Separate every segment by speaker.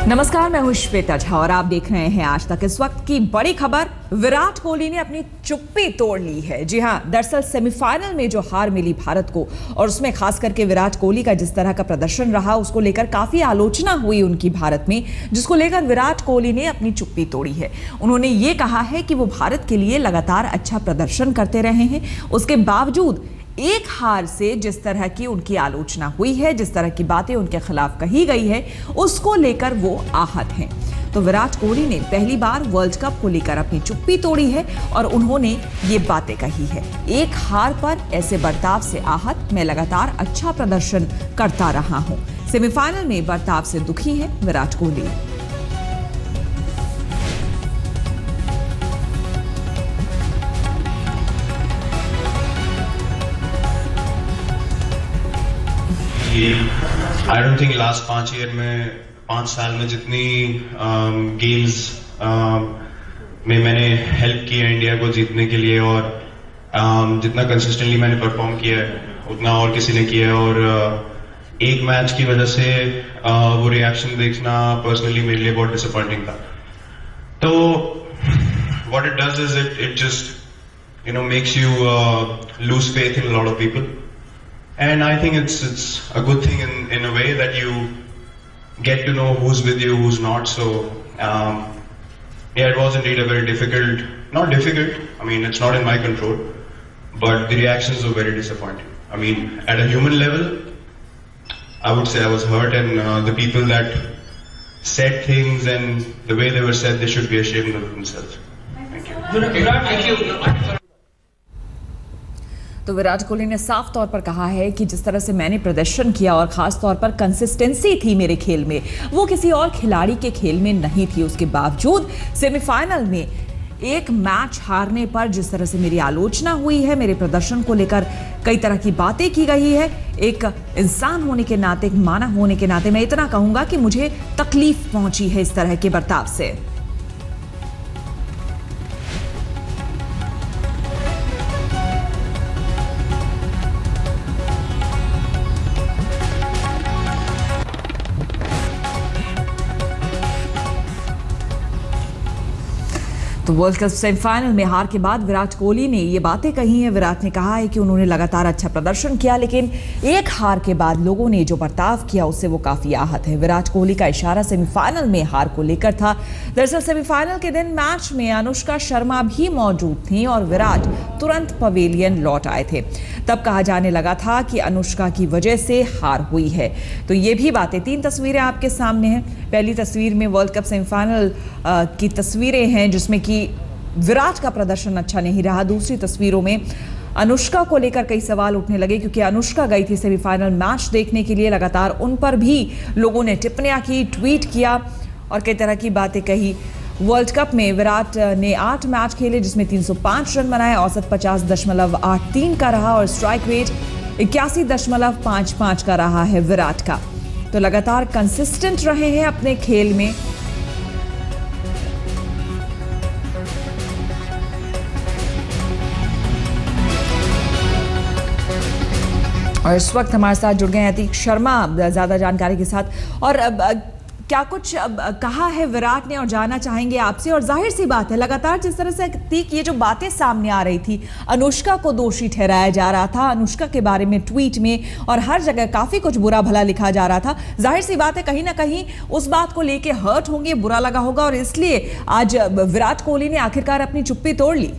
Speaker 1: नमस्कार, मैं हूं श्वेता झा और आप देख रहे हैं आज तक। इस वक्त की बड़ी खबर, विराट कोहली ने अपनी चुप्पी तोड़ ली है। जी हां, दरअसल सेमीफाइनल में जो हार मिली भारत को, और उसमें खास करके विराट कोहली का जिस तरह का प्रदर्शन रहा, उसको लेकर काफी आलोचना हुई उनकी भारत में, जिसको लेकर विराट कोहली ने अपनी चुप्पी तोड़ी है। उन्होंने ये कहा है कि वो भारत के लिए लगातार अच्छा प्रदर्शन करते रहे हैं, उसके बावजूद एक हार से जिस तरह की उनकी आलोचना हुई है, जिस तरह की बातें उनके खिलाफ कही गई है, उसको लेकर वो आहत हैं। तो विराट कोहली ने पहली बार वर्ल्ड कप को लेकर अपनी चुप्पी तोड़ी है और उन्होंने ये बातें कही है। एक हार पर ऐसे बर्ताव से आहत, मैं लगातार अच्छा प्रदर्शन करता रहा हूं। सेमीफाइनल में बर्ताव से दुखी है Virat Kohli.
Speaker 2: I don't think last 5 साल में जितनी गेम्स में मैंने हेल्प किया इंडिया को जीतने के लिए, और जितना कंसिस्टेंटली मैंने परफॉर्म किया है उतना और किसी ने किया है। और एक मैच की वजह से वो रिएक्शन देखना पर्सनली मेरे लिए बहुत डिसअपॉइंटिंग था। तो what it does is it just makes you lose faith in a lot of people. And I think it's a good thing in a way that you get to know who's with you, who's not. So yeah, it was indeed a very not difficult, I mean it's not in my control, but the reactions were very disappointing. I mean at a human level I would say I was hurt, and the people that said things and the way they were said, they should be ashamed of themselves. Thank you.
Speaker 1: तो विराट कोहली ने साफ तौर पर कहा है कि जिस तरह से मैंने प्रदर्शन किया और खास तौर पर कंसिस्टेंसी थी मेरे खेल में, वो किसी और खिलाड़ी के खेल में नहीं थी। उसके बावजूद सेमीफाइनल में एक मैच हारने पर जिस तरह से मेरी आलोचना हुई है, मेरे प्रदर्शन को लेकर कई तरह की बातें की गई है, एक इंसान होने के नाते, एक मानव होने के नाते मैं इतना कहूंगा कि मुझे तकलीफ पहुंची है इस तरह के बर्ताव से। तो वर्ल्ड कप सेमीफाइनल में हार के बाद विराट कोहली ने ये बातें कही हैं। विराट ने कहा है कि उन्होंने लगातार अच्छा प्रदर्शन किया, लेकिन एक हार के बाद लोगों ने जो बर्ताव किया उससे वो काफी आहत है। विराट कोहली का इशारा सेमीफाइनल में हार को लेकर था। दरअसल सेमीफाइनल के दिन मैच में अनुष्का शर्मा भी मौजूद थी और विराट तुरंत पवेलियन लौट आए थे। तब कहा जाने लगा था कि अनुष्का की वजह से हार हुई है। तो ये भी बातें, 3 तस्वीरें आपके सामने हैं। पहली तस्वीर में वर्ल्ड कप सेमीफाइनल की तस्वीरें हैं जिसमें कि विराट का प्रदर्शन अच्छा नहीं रहा। दूसरी तस्वीरों में अनुष्का को लेकर कई सवाल उठने लगे, क्योंकि अनुष्का गई थी सेमीफाइनल मैच देखने के लिए। लगातार उन पर भी लोगों ने टिप्पणियां की, ट्वीट किया और कई तरह की बातें कही। वर्ल्ड कप में विराट ने 8 मैच खेले जिसमें 305 रन बनाए, औसत 50.83 का रहा और स्ट्राइक रेट 81.55 का रहा है विराट का। तो लगातार कंसिस्टेंट रहे हैं अपने खेल में। और इस वक्त हमारे साथ जुड़ गए हैं अतीक शर्मा ज्यादा जानकारी के साथ। और क्या कुछ कहा है विराट ने और जानना चाहेंगे आपसे। और जाहिर सी बात है, लगातार जिस तरह से अतीक ये जो बातें सामने आ रही थी, अनुष्का को दोषी ठहराया जा रहा था, अनुष्का के बारे में ट्वीट में और हर जगह काफी कुछ बुरा भला लिखा जा रहा था। जाहिर सी बात है कहीं ना कहीं उस बात को लेके हर्ट होंगे, बुरा लगा होगा, और इसलिए आज विराट कोहली ने आखिरकार अपनी चुप्पी तोड़ ली।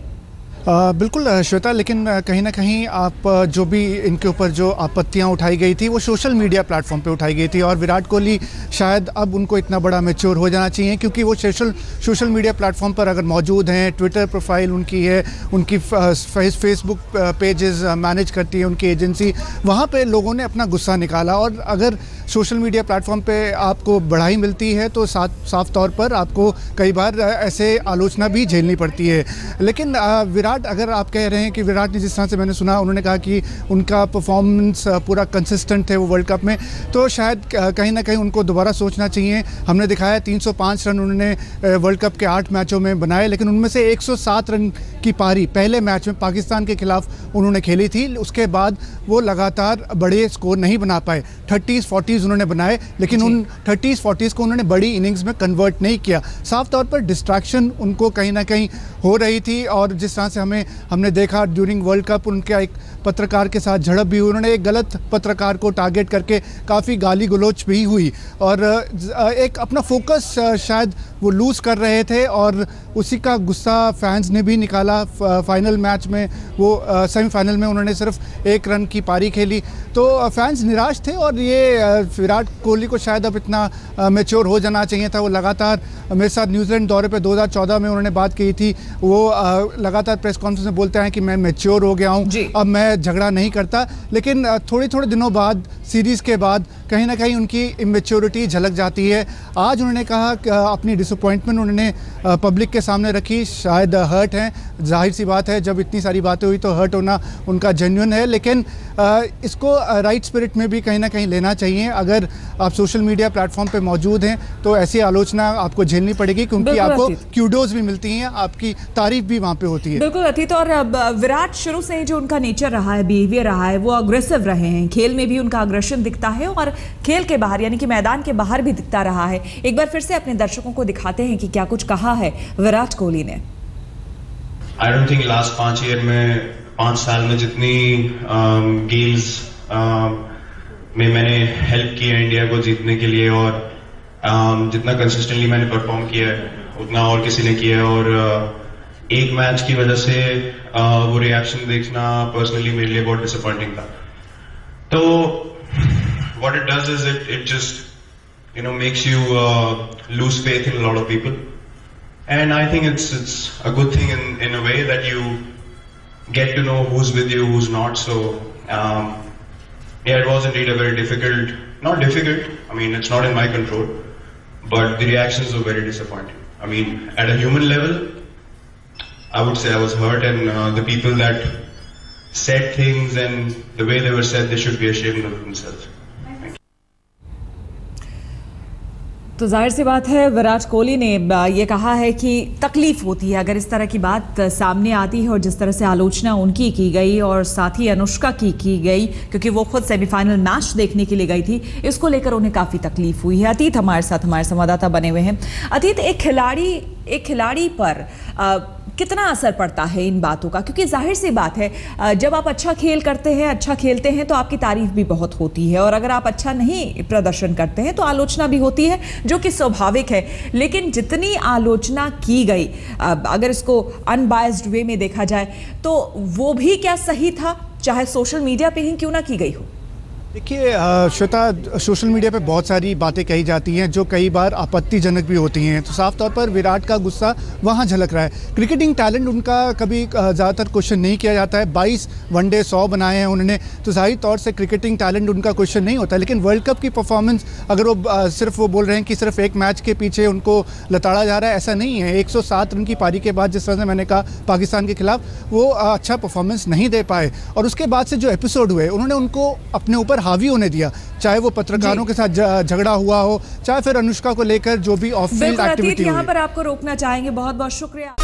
Speaker 3: बिल्कुल श्वेता, लेकिन कहीं ना कहीं आप जो भी इनके ऊपर जो आपत्तियां उठाई गई थी वो सोशल मीडिया प्लेटफॉर्म पे उठाई गई थी, और विराट कोहली शायद अब उनको इतना बड़ा मैच्योर हो जाना चाहिए, क्योंकि वो सोशल मीडिया प्लेटफॉर्म पर अगर मौजूद हैं, ट्विटर प्रोफाइल उनकी है, उनकी फेसबुक पेजेस मैनेज करती है उनकी एजेंसी, वहाँ पे लोगों ने अपना गुस्सा निकाला। और अगर सोशल मीडिया प्लेटफॉर्म पे आपको बढ़ाई मिलती है तो साफ तौर पर आपको कई बार ऐसे आलोचना भी झेलनी पड़ती है। लेकिन विराट, अगर आप कह रहे हैं कि विराट ने, जिस तरह से मैंने सुना, उन्होंने कहा कि उनका परफॉर्मेंस पूरा कंसिस्टेंट थे वो वर्ल्ड कप में, तो शायद कहीं ना कहीं उनको दोबारा सोचना चाहिए। हमने दिखाया 305 रन उन्होंने वर्ल्ड कप के 8 मैचों में बनाए, लेकिन उनमें से 107 रन की पारी पहले मैच में पाकिस्तान के खिलाफ उन्होंने खेली थी। उसके बाद वो लगातार बड़े स्कोर नहीं बना पाए, 30s, 40s सेंचुरीज उन्होंने बनाए, लेकिन उन 30s 40s को उन्होंने बड़ी इनिंग्स में कन्वर्ट नहीं किया। साफ तौर पर डिस्ट्रैक्शन उनको कहीं ना कहीं हो रही थी, और जिस तरह से हमने देखा ड्यूरिंग वर्ल्ड कप उनका एक पत्रकार के साथ झड़प भी हुई, उन्होंने एक गलत पत्रकार को टारगेट करके काफ़ी गाली गलौच भी हुई, और एक अपना फोकस शायद वो लूज़ कर रहे थे, और उसी का गुस्सा फैंस ने भी निकाला। फाइनल मैच में वो सेमीफाइनल में उन्होंने सिर्फ 1 रन की पारी खेली, तो फैंस निराश थे, और ये विराट कोहली को शायद अब इतना मैच्योर हो जाना चाहिए था। वो लगातार मेरे साथ न्यूजीलैंड दौरे पे 2014 में उन्होंने बात की थी, वो लगातार प्रेस कॉन्फ्रेंस में बोलते हैं कि मैं मैच्योर हो गया हूँ, अब मैं झगड़ा नहीं करता, लेकिन थोड़े दिनों बाद सीरीज़ के बाद कहीं ना कहीं उनकी इमेच्योरिटी झलक जाती है। आज उन्होंने कहा कि अपनी डिसअपॉइंटमेंट उन्होंने पब्लिक के सामने रखी, शायद हर्ट हैं, जाहिर सी बात है, जब इतनी सारी बातें हुई तो हर्ट होना उनका जेन्युइन है, लेकिन इसको राइट स्पिरिट में भी कहीं ना कहीं लेना चाहिए। अगर आप सोशल मीडिया प्लेटफॉर्म पे मौजूद हैं तो ऐसी आलोचना आपको झेलनी पड़ेगी, क्योंकि आपको क्यूडोज भी मिलती हैं, आपकी तारीफ भी वहाँ पे होती है।
Speaker 1: बिल्कुल अतीत, और विराट शुरू से जो उनका नेचर रहा है, बिहेवियर रहा है, वो अग्रेसिव रहे हैं, खेल में भी उनका अग्रेशन दिखता है और खेल के बाहर यानी कि मैदान के बाहर भी दिखता रहा है। एक बार फिर से अपने दर्शकों को दिखाते हैं कि क्या कुछ कहा है विराट कोहली ने।
Speaker 2: आई डोंट थिंक लास्ट 5 साल में जितनी गेम्स में मैंने हेल्प किया इंडिया को जीतने के लिए, और जितना कंसिस्टेंटली मैंने परफॉर्म किया है उतना और किसी ने किया है, और एक मैच की वजह से वो रिएक्शन देखना पर्सनली मेरे लिए बहुत डिसअपॉइंटिंग था। तो what it does is it just makes you lose faith in a lot of people, and I think it's a good thing in a way that you get to know who's with you, who's not. So yeah, it was indeed a very not difficult, I mean it's not in my control, but the reactions were very disappointing. I mean at a human level I would say I was hurt, and the people that said things and the way they were said, they should be ashamed of themselves.
Speaker 1: तो जाहिर सी बात है विराट कोहली ने ये कहा है कि तकलीफ होती है अगर इस तरह की बात सामने आती है, और जिस तरह से आलोचना उनकी की गई और साथ ही अनुष्का की गई, क्योंकि वो खुद सेमीफाइनल मैच देखने के लिए गई थी, इसको लेकर उन्हें काफ़ी तकलीफ हुई है। अतीत हमारे साथ, हमारे संवाददाता बने हुए हैं। अतीत, एक खिलाड़ी पर कितना असर पड़ता है इन बातों का, क्योंकि जाहिर सी बात है जब आप अच्छा खेल करते हैं, अच्छा खेलते हैं तो आपकी तारीफ भी बहुत होती है, और अगर आप अच्छा नहीं प्रदर्शन करते हैं तो आलोचना भी होती है, जो कि स्वाभाविक है। लेकिन जितनी आलोचना की गई, अगर इसको अनबायस्ड वे में देखा जाए, तो वो भी क्या सही था, चाहे सोशल मीडिया पे ही क्यों ना की गई हो?
Speaker 3: देखिए श्वेता, सोशल मीडिया पे बहुत सारी बातें कही जाती हैं जो कई बार आपत्तिजनक भी होती हैं, तो साफ तौर पर विराट का गुस्सा वहाँ झलक रहा है। क्रिकेटिंग टैलेंट उनका कभी ज़्यादातर क्वेश्चन नहीं किया जाता है, 22 वनडे 100 बनाए हैं उन्होंने, तो जाहिर तौर से क्रिकेटिंग टैलेंट उनका क्वेश्चन नहीं होता। लेकिन वर्ल्ड कप की परफॉर्मेंस, अगर वो सिर्फ वो बोल रहे हैं कि सिर्फ एक मैच के पीछे उनको लताड़ा जा रहा है, ऐसा नहीं है। 107 रन की पारी के बाद जिस तरह से मैंने कहा पाकिस्तान के खिलाफ, वो अच्छा परफॉर्मेंस नहीं दे पाए, और उसके बाद से जो एपिसोड हुए उन्होंने उनको अपने ऊपर हावी होने दिया, चाहे वो पत्रकारों के साथ झगड़ा हुआ हो, चाहे फिर अनुष्का को लेकर जो भी ऑफ फील्ड एक्टिविटी।
Speaker 1: यहाँ पर आपको रोकना चाहेंगे, बहुत बहुत शुक्रिया।